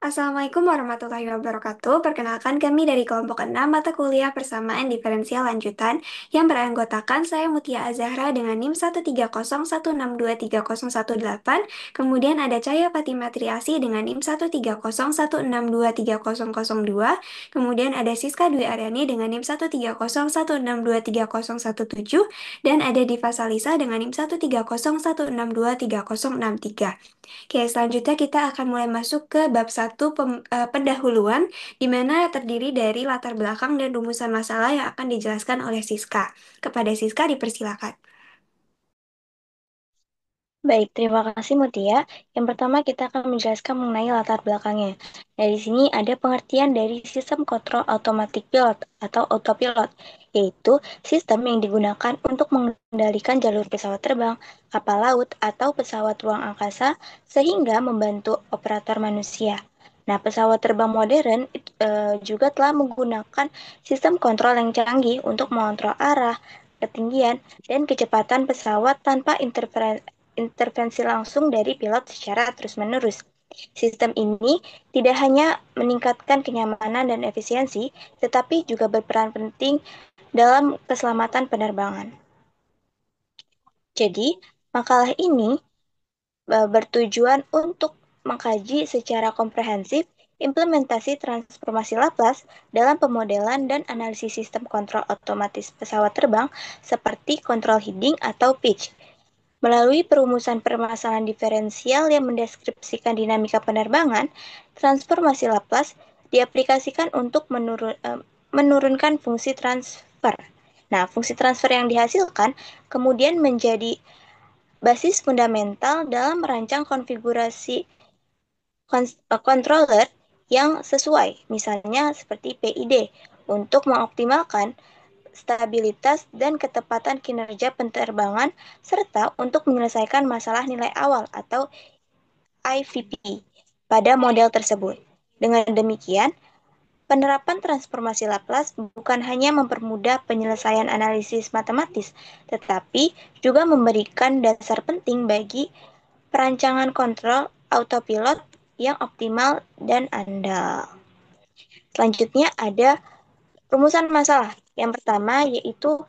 Assalamualaikum warahmatullahi wabarakatuh. Perkenalkan kami dari kelompok 6 mata kuliah persamaan diferensial lanjutan yang beranggotakan saya Mutia Azahra dengan NIM 13016230118. Kemudian ada Cahaya Fatima Triasi dengan NIM 13016230002. Kemudian ada Siska Dwi Aryani dengan NIM 13016230017 dan ada Diva Salisa dengan NIM 13016230063. Oke, selanjutnya kita akan mulai masuk ke bab satu pendahuluan, di mana terdiri dari latar belakang dan rumusan masalah yang akan dijelaskan oleh Siska. Kepada Siska dipersilakan. Baik, terima kasih Mutia. Yang pertama kita akan menjelaskan mengenai latar belakangnya. Nah, di sini ada pengertian dari sistem kontrol automatic pilot atau autopilot, yaitu sistem yang digunakan untuk mengendalikan jalur pesawat terbang, kapal laut, atau pesawat ruang angkasa sehingga membantu operator manusia. Nah, pesawat terbang modern juga telah menggunakan sistem kontrol yang canggih untuk mengontrol arah, ketinggian, dan kecepatan pesawat tanpa intervensi langsung dari pilot secara terus-menerus. Sistem ini tidak hanya meningkatkan kenyamanan dan efisiensi, tetapi juga berperan penting dalam keselamatan penerbangan. Jadi, makalah ini bertujuan untuk mengkaji secara komprehensif implementasi transformasi Laplace dalam pemodelan dan analisis sistem kontrol otomatis pesawat terbang seperti kontrol heading atau pitch. Melalui perumusan permasalahan diferensial yang mendeskripsikan dinamika penerbangan, transformasi Laplace diaplikasikan untuk menurunkan fungsi transfer. Nah, fungsi transfer yang dihasilkan kemudian menjadi basis fundamental dalam merancang konfigurasi controller yang sesuai, misalnya seperti PID, untuk mengoptimalkan stabilitas dan ketepatan kinerja penerbangan, serta untuk menyelesaikan masalah nilai awal atau IVP pada model tersebut. Dengan demikian, penerapan transformasi Laplace bukan hanya mempermudah penyelesaian analisis matematis, tetapi juga memberikan dasar penting bagi perancangan kontrol autopilot yang optimal dan andal. Selanjutnya ada rumusan masalah. Yang pertama yaitu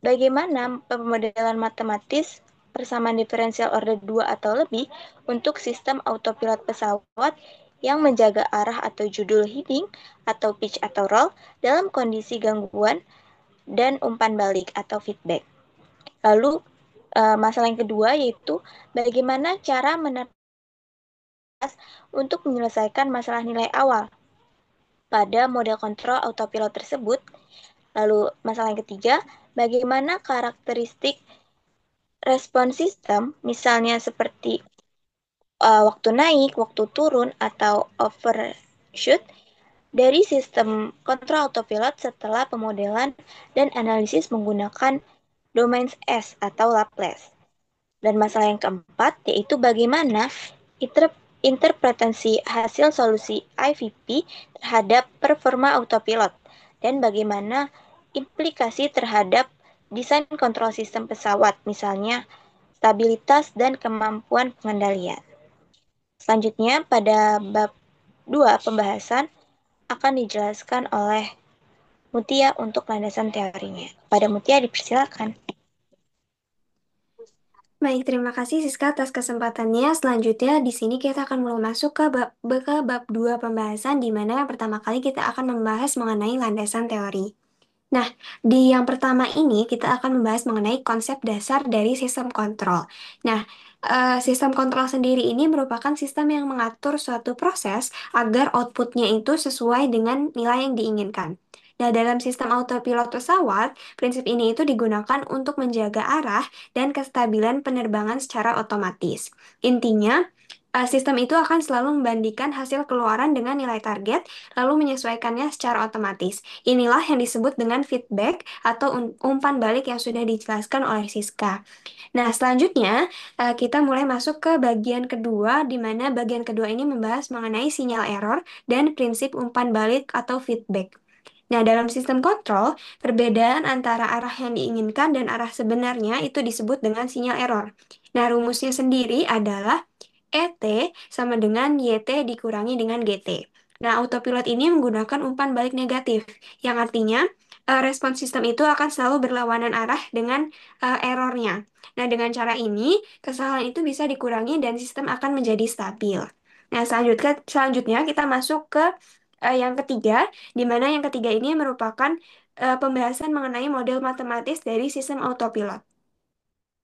bagaimana pemodelan matematis persamaan diferensial order 2 atau lebih untuk sistem autopilot pesawat yang menjaga arah atau judul heading atau pitch atau roll dalam kondisi gangguan dan umpan balik atau feedback. Lalu masalah yang kedua yaitu bagaimana cara menerapkan untuk menyelesaikan masalah nilai awal pada model kontrol autopilot tersebut. Lalu masalah yang ketiga, bagaimana karakteristik respon sistem, misalnya seperti waktu naik, waktu turun, atau overshoot dari sistem kontrol autopilot setelah pemodelan dan analisis menggunakan domain S atau Laplace. Dan masalah yang keempat yaitu bagaimana interpretasi hasil solusi IVP terhadap performa autopilot dan bagaimana implikasi terhadap desain kontrol sistem pesawat, misalnya stabilitas dan kemampuan pengendalian. Selanjutnya, pada bab 2 pembahasan akan dijelaskan oleh Mutia untuk landasan teorinya. Pada Mutia dipersilakan. Baik, terima kasih Siska atas kesempatannya. Selanjutnya, di sini kita akan mulai masuk ke bab 2 pembahasan, di mana yang pertama kali kita akan membahas mengenai landasan teori. Nah, di yang pertama ini kita akan membahas mengenai konsep dasar dari sistem kontrol. Nah, sistem kontrol sendiri ini merupakan sistem yang mengatur suatu proses agar outputnya itu sesuai dengan nilai yang diinginkan. Nah, dalam sistem autopilot pesawat, prinsip ini itu digunakan untuk menjaga arah dan kestabilan penerbangan secara otomatis. Intinya, sistem itu akan selalu membandingkan hasil keluaran dengan nilai target, lalu menyesuaikannya secara otomatis. Inilah yang disebut dengan feedback atau umpan balik yang sudah dijelaskan oleh Siska. Nah, selanjutnya kita mulai masuk ke bagian kedua, di mana bagian kedua ini membahas mengenai sinyal error dan prinsip umpan balik atau feedback. Nah, dalam sistem kontrol, perbedaan antara arah yang diinginkan dan arah sebenarnya itu disebut dengan sinyal error. Nah, rumusnya sendiri adalah ET sama dengan YT dikurangi dengan GT. Nah, autopilot ini menggunakan umpan balik negatif, yang artinya respons sistem itu akan selalu berlawanan arah dengan errornya. Nah, dengan cara ini, kesalahan itu bisa dikurangi dan sistem akan menjadi stabil. Nah, selanjutnya kita masuk ke yang ketiga, di mana yang ketiga ini merupakan pembahasan mengenai model matematis dari sistem autopilot.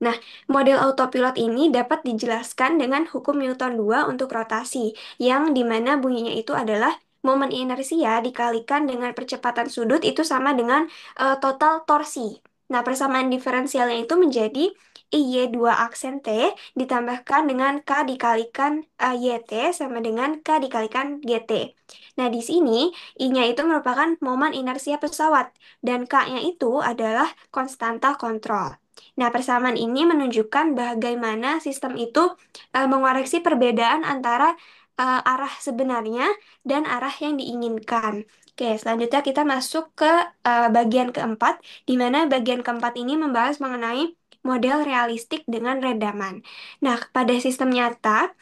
Nah, model autopilot ini dapat dijelaskan dengan hukum Newton 2 untuk rotasi, yang dimana bunyinya itu adalah momen inersia dikalikan dengan percepatan sudut itu sama dengan total torsi. Nah, persamaan diferensialnya itu menjadi IY2 aksen T ditambahkan dengan K dikalikan YT sama dengan K dikalikan GT. Nah, di sini I-nya itu merupakan momen inersia pesawat dan K-nya itu adalah konstanta kontrol. Nah, persamaan ini menunjukkan bagaimana sistem itu mengoreksi perbedaan antara arah sebenarnya dan arah yang diinginkan. Oke, selanjutnya kita masuk ke bagian keempat, di mana bagian keempat ini membahas mengenai model realistik dengan redaman. Nah, pada sistem nyata,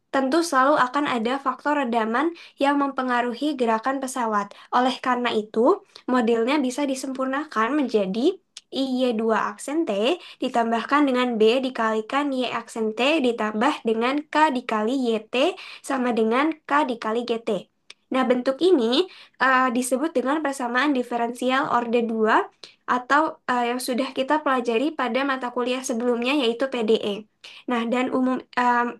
tentu selalu akan ada faktor redaman yang mempengaruhi gerakan pesawat. Oleh karena itu, modelnya bisa disempurnakan menjadi IY2 aksen T ditambahkan dengan B dikalikan Y aksen T ditambah dengan K dikali YT sama dengan K dikali GT. Nah, bentuk ini disebut dengan persamaan diferensial orde 2 atau yang sudah kita pelajari pada mata kuliah sebelumnya yaitu PDE. Nah, dan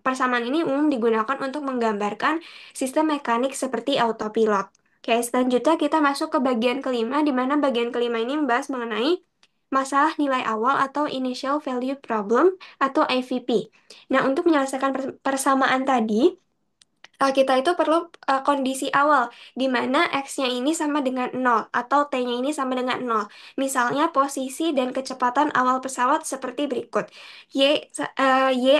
persamaan ini umum digunakan untuk menggambarkan sistem mekanik seperti autopilot. Oke, selanjutnya kita masuk ke bagian kelima, di mana bagian kelima ini membahas mengenai masalah nilai awal atau initial value problem atau IVP. Nah, untuk menyelesaikan persamaan tadi, kita itu perlu kondisi awal di mana X-nya ini sama dengan nol atau T-nya ini sama dengan nol. Misalnya posisi dan kecepatan awal pesawat seperti berikut. Y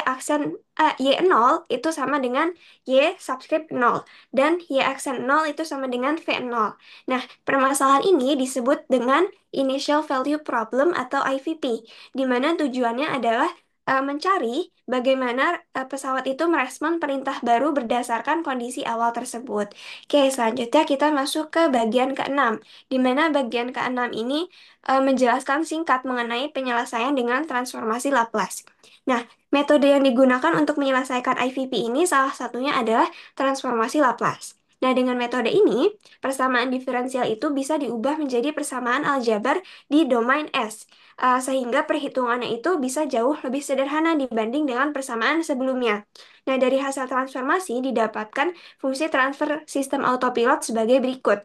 aksen Y0 itu sama dengan Y subscript nol dan Y aksen nol itu sama dengan V0. Nah, permasalahan ini disebut dengan initial value problem atau IVP, di mana tujuannya adalah mencari bagaimana pesawat itu merespon perintah baru berdasarkan kondisi awal tersebut. Oke, selanjutnya kita masuk ke bagian keenam, di mana bagian keenam ini menjelaskan singkat mengenai penyelesaian dengan transformasi Laplace. Nah, metode yang digunakan untuk menyelesaikan IVP ini salah satunya adalah transformasi Laplace. Nah, dengan metode ini, persamaan diferensial itu bisa diubah menjadi persamaan aljabar di domain S sehingga perhitungannya itu bisa jauh lebih sederhana dibanding dengan persamaan sebelumnya. Nah, dari hasil transformasi didapatkan fungsi transfer sistem autopilot sebagai berikut.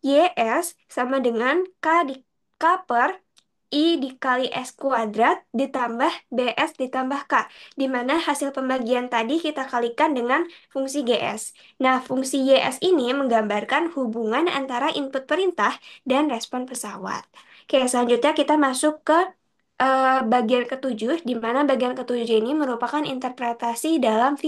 YS sama dengan K per I dikali S kuadrat ditambah BS ditambah K, di mana hasil pembagian tadi kita kalikan dengan fungsi GS. Nah, fungsi YS ini menggambarkan hubungan antara input perintah dan respon pesawat. Oke, selanjutnya kita masuk ke bagian ketujuh, di mana bagian ketujuh ini merupakan interpretasi dalam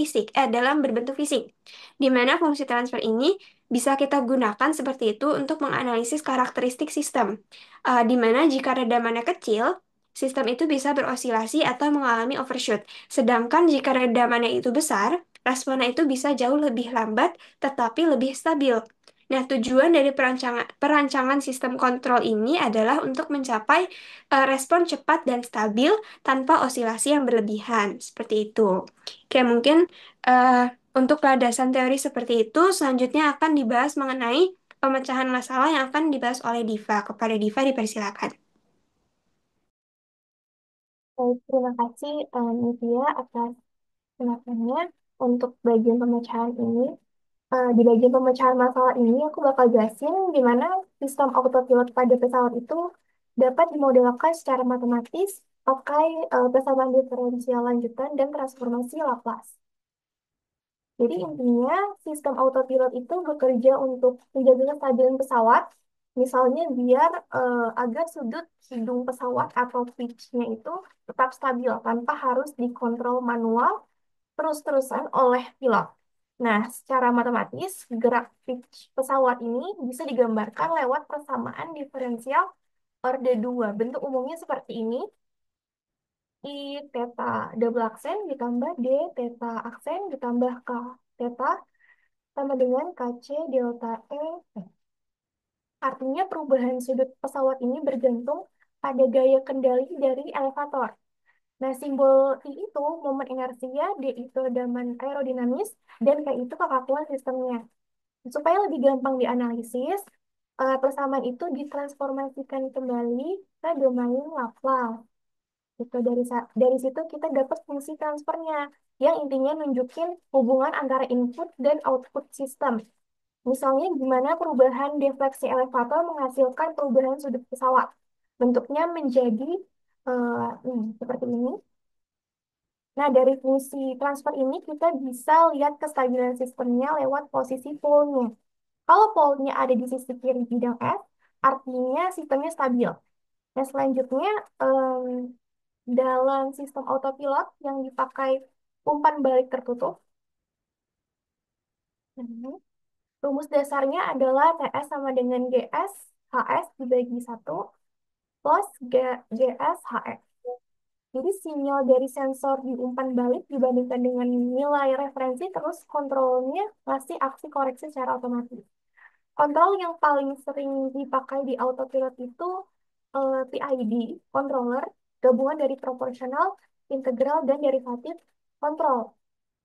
berbentuk fisik, di mana fungsi transfer ini bisa kita gunakan seperti itu untuk menganalisis karakteristik sistem, di mana jika redamannya kecil, sistem itu bisa berosilasi atau mengalami overshoot, sedangkan jika redamannya itu besar, responnya itu bisa jauh lebih lambat tetapi lebih stabil. Nah, tujuan dari perancangan sistem kontrol ini adalah untuk mencapai respon cepat dan stabil tanpa osilasi yang berlebihan. Seperti itu. Oke, mungkin untuk landasan teori seperti itu, selanjutnya akan dibahas mengenai pemecahan masalah yang akan dibahas oleh Diva. Kepada Diva dipersilakan. Baik, terima kasih Nivia atas penjelasannya untuk bagian pemecahan ini. Di bagian pemecahan masalah ini, aku bakal jelasin gimana sistem autopilot pada pesawat itu dapat dimodelkan secara matematis pakai persamaan diferensial lanjutan dan transformasi Laplace. Jadi intinya sistem autopilot itu bekerja untuk menjaga kestabilan pesawat, misalnya biar agar sudut hidung pesawat atau pitch-nya itu tetap stabil tanpa harus dikontrol manual terus-terusan oleh pilot. Nah, secara matematis, gerak pitch pesawat ini bisa digambarkan lewat persamaan diferensial orde 2. Bentuk umumnya seperti ini. I theta double aksen ditambah D theta aksen ditambah K theta sama dengan KC delta E. Artinya perubahan sudut pesawat ini bergantung pada gaya kendali dari elevator. Nah, simbol I itu momen inersia, D itu daman aerodinamis, dan K itu kekakuan sistemnya. Supaya lebih gampang dianalisis, persamaan itu ditransformasikan kembali ke domain Laplace. Itu dari situ kita dapat fungsi transfernya yang intinya nunjukin hubungan antara input dan output sistem. Misalnya gimana perubahan defleksi elevator menghasilkan perubahan sudut pesawat. Bentuknya menjadi seperti ini. Nah, dari fungsi transfer ini kita bisa lihat kestabilan sistemnya lewat posisi pole-nya. Kalau pole-nya ada di sisi kiri bidang S, artinya sistemnya stabil. Nah, selanjutnya em, dalam sistem autopilot yang dipakai umpan balik tertutup, rumus dasarnya adalah TS sama dengan GS HS dibagi 1 plus GS HS. Jadi sinyal dari sensor di umpan balik dibandingkan dengan nilai referensi terus kontrolnya ngasih aksi koreksi secara otomatis. Kontrol yang paling sering dipakai di autopilot itu PID, controller, gabungan dari proporsional, integral, dan derivatif kontrol.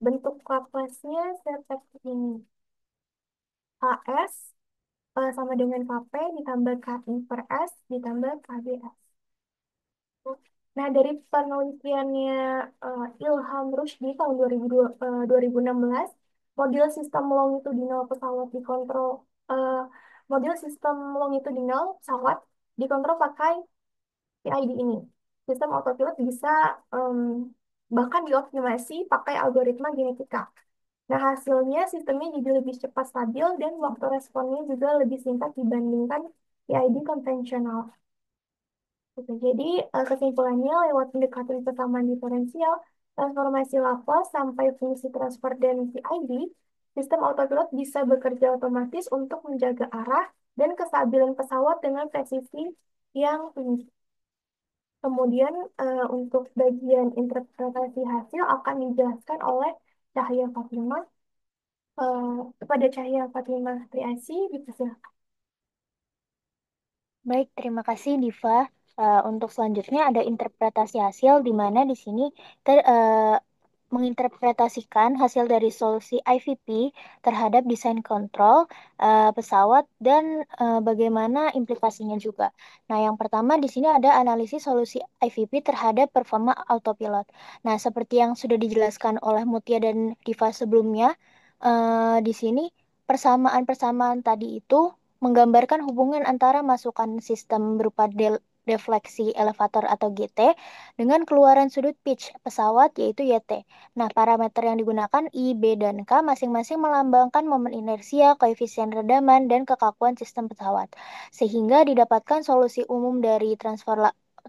Bentuk Laplace-nya seperti ini. HS sama dengan KP ditambah KI per S ditambah KBS. Nah, dari penelitiannya Ilham Rushdie tahun 2016, model sistem longitudinal pesawat dikontrol, eh, model sistem longitudinal pesawat dikontrol pakai PID ini. Sistem autopilot bisa em, bahkan dioptimasi pakai algoritma genetika. Nah, hasilnya sistemnya jadi lebih cepat stabil dan waktu responnya juga lebih singkat dibandingkan PID konvensional. Gitu. Jadi, kesimpulannya lewat pendekatan persamaan diferensial, transformasi Laplace sampai fungsi transfer dan PID, sistem autopilot bisa bekerja otomatis untuk menjaga arah dan kestabilan pesawat dengan presisi yang tinggi. Kemudian, untuk bagian interpretasi hasil akan dijelaskan oleh Cahya Fatimah. Kepada Cahya Fatimah Triasi, dipersilakan. Baik, terima kasih Diva. Untuk selanjutnya ada interpretasi hasil di mana di sini menginterpretasikan hasil dari solusi IVP terhadap desain kontrol pesawat dan bagaimana implikasinya juga. Nah, yang pertama di sini ada analisis solusi IVP terhadap performa autopilot. Nah, seperti yang sudah dijelaskan oleh Mutia dan Diva sebelumnya, di sini persamaan-persamaan tadi itu menggambarkan hubungan antara masukan sistem berupa defleksi elevator atau GT dengan keluaran sudut pitch pesawat yaitu YT. Nah, parameter yang digunakan I, B, dan K masing-masing melambangkan momen inersia, koefisien redaman, dan kekakuan sistem pesawat. Sehingga didapatkan solusi umum dari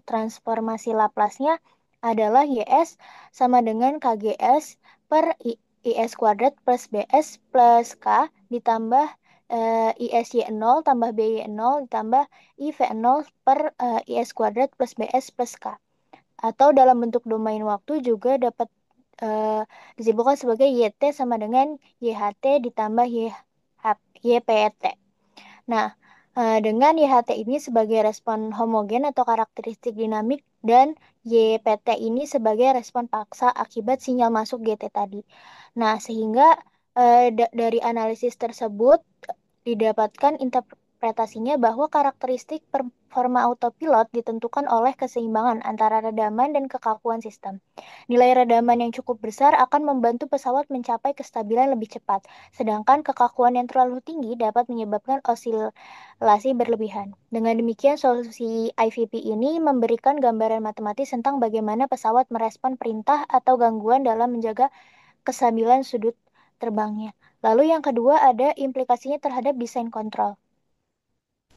transformasi Laplace-nya adalah YS sama dengan KGS per IS kuadrat plus BS plus K ditambah ISY0 tambah BY0 ditambah IV0 per IS kuadrat plus BS plus K. Atau dalam bentuk domain waktu juga dapat disimpulkan sebagai YT sama dengan YHT ditambah YPT. Nah, dengan YHT ini sebagai respon homogen atau karakteristik dinamik dan YPT ini sebagai respon paksa akibat sinyal masuk GT tadi. Nah, sehingga dari analisis tersebut didapatkan interpretasinya bahwa karakteristik performa autopilot ditentukan oleh keseimbangan antara redaman dan kekakuan sistem. Nilai redaman yang cukup besar akan membantu pesawat mencapai kestabilan lebih cepat, sedangkan kekakuan yang terlalu tinggi dapat menyebabkan osilasi berlebihan. Dengan demikian, solusi IVP ini memberikan gambaran matematis tentang bagaimana pesawat merespon perintah atau gangguan dalam menjaga kestabilan sudut terbangnya. Lalu yang kedua ada implikasinya terhadap desain kontrol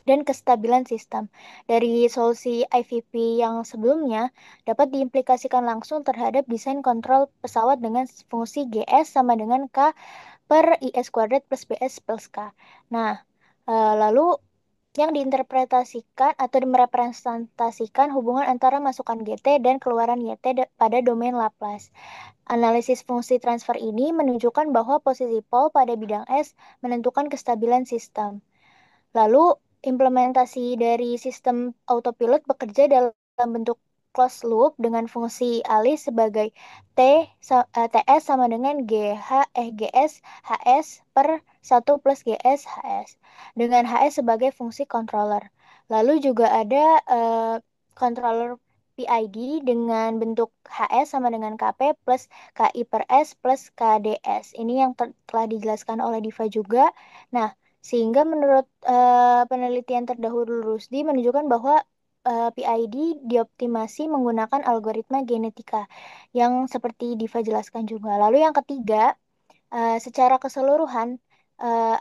dan kestabilan sistem. Dari solusi IVP yang sebelumnya dapat diimplikasikan langsung terhadap desain kontrol pesawat dengan fungsi GS sama dengan K per IS kuadrat plus BS plus K. Nah, lalu yang diinterpretasikan atau merepresentasikan hubungan antara masukan GT dan keluaran YT pada domain Laplace. Analisis fungsi transfer ini menunjukkan bahwa posisi pol pada bidang S menentukan kestabilan sistem. Lalu, implementasi dari sistem autopilot bekerja dalam bentuk closed loop dengan fungsi alih sebagai TS sama dengan GS HS per 1 plus GS HS dengan HS sebagai fungsi controller. Lalu juga ada controller PID dengan bentuk HS sama dengan KP plus KI per S plus KDS. Ini yang telah dijelaskan oleh Diva juga. Nah, sehingga menurut penelitian terdahulu Rusdi menunjukkan bahwa PID dioptimasi menggunakan algoritma genetika yang seperti Diva jelaskan juga. Lalu yang ketiga, secara keseluruhan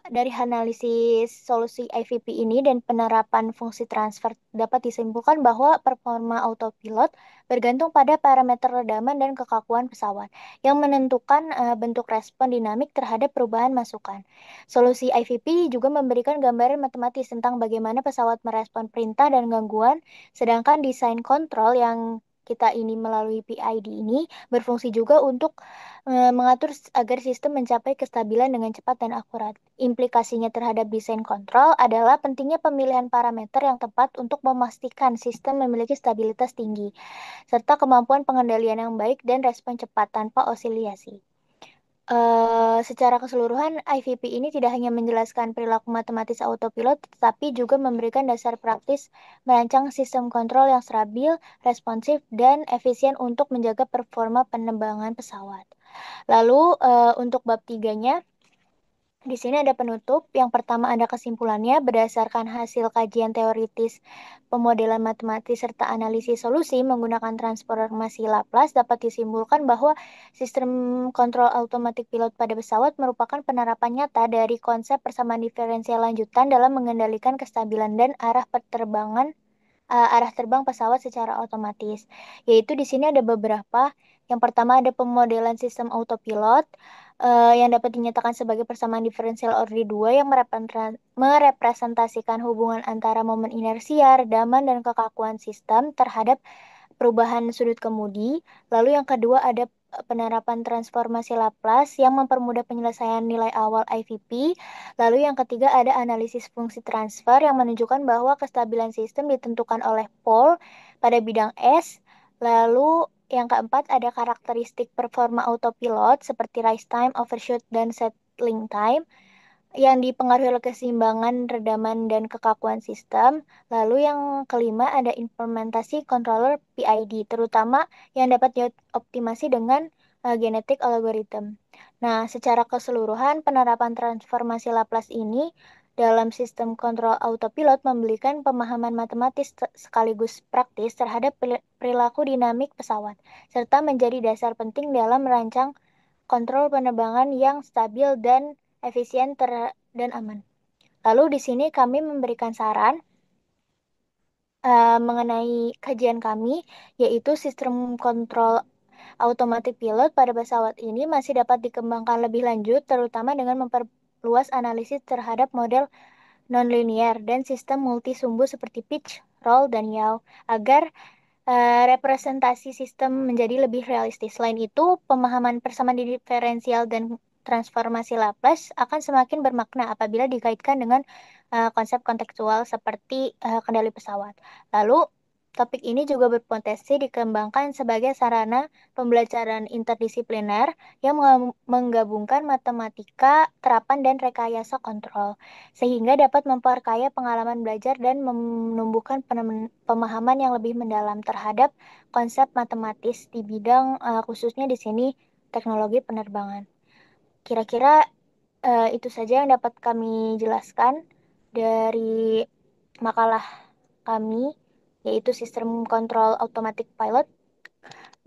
dari analisis solusi IVP ini dan penerapan fungsi transfer dapat disimpulkan bahwa performa autopilot bergantung pada parameter redaman dan kekakuan pesawat yang menentukan bentuk respon dinamik terhadap perubahan masukan. Solusi IVP juga memberikan gambaran matematis tentang bagaimana pesawat merespon perintah dan gangguan, sedangkan desain kontrol yang kita ini melalui PID ini berfungsi juga untuk mengatur agar sistem mencapai kestabilan dengan cepat dan akurat. Implikasinya terhadap desain kontrol adalah pentingnya pemilihan parameter yang tepat untuk memastikan sistem memiliki stabilitas tinggi, serta kemampuan pengendalian yang baik dan respon cepat tanpa oscillasi. Secara keseluruhan, IVP ini tidak hanya menjelaskan perilaku matematis autopilot, tetapi juga memberikan dasar praktis merancang sistem kontrol yang stabil, responsif, dan efisien untuk menjaga performa penerbangan pesawat. Lalu untuk bab tiganya, di sini ada penutup. Yang pertama ada kesimpulannya berdasarkan hasil kajian teoritis, pemodelan matematis, serta analisis solusi menggunakan transformasi Laplace dapat disimpulkan bahwa sistem kontrol otomatis pilot pada pesawat merupakan penerapan nyata dari konsep persamaan diferensial lanjutan dalam mengendalikan kestabilan dan arah terbang pesawat secara otomatis. Yaitu di sini ada beberapa. Yang pertama ada pemodelan sistem autopilot yang dapat dinyatakan sebagai persamaan diferensial order 2 yang merepresentasikan hubungan antara momen inersia, redaman, dan kekakuan sistem terhadap perubahan sudut kemudi. Lalu yang kedua ada penerapan transformasi Laplace yang mempermudah penyelesaian nilai awal IVP. Lalu yang ketiga ada analisis fungsi transfer yang menunjukkan bahwa kestabilan sistem ditentukan oleh pol pada bidang S. Lalu yang keempat ada karakteristik performa autopilot seperti rise time, overshoot, dan settling time yang dipengaruhi oleh keseimbangan redaman dan kekakuan sistem. Lalu yang kelima ada implementasi controller PID, terutama yang dapat dioptimasi dengan genetic algorithm. Nah, secara keseluruhan penerapan transformasi Laplace ini dalam sistem kontrol autopilot memberikan pemahaman matematis sekaligus praktis terhadap perilaku dinamik pesawat, serta menjadi dasar penting dalam merancang kontrol penerbangan yang stabil dan efisien dan aman. Lalu di sini kami memberikan saran mengenai kajian kami, yaitu sistem kontrol automatic pilot pada pesawat ini masih dapat dikembangkan lebih lanjut, terutama dengan memperluas analisis terhadap model nonlinear dan sistem multisumbu seperti pitch, roll, dan yaw, agar representasi sistem menjadi lebih realistis. Selain itu, pemahaman persamaan diferensial dan transformasi Laplace akan semakin bermakna apabila dikaitkan dengan konsep kontekstual seperti kendali pesawat. Lalu, topik ini juga berpotensi dikembangkan sebagai sarana pembelajaran interdisipliner yang menggabungkan matematika, terapan, dan rekayasa kontrol, sehingga dapat memperkaya pengalaman belajar dan menumbuhkan pemahaman yang lebih mendalam terhadap konsep matematis di bidang khususnya di sini teknologi penerbangan. Kira-kira itu saja yang dapat kami jelaskan dari makalah kami, yaitu sistem kontrol automatic pilot.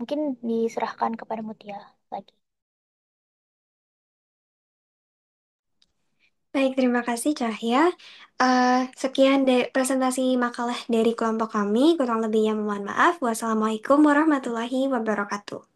Mungkin diserahkan kepada Mutia lagi. Baik, terima kasih Cahya. Sekian presentasi makalah dari kelompok kami, kurang lebihnya mohon maaf. Wassalamualaikum warahmatullahi wabarakatuh.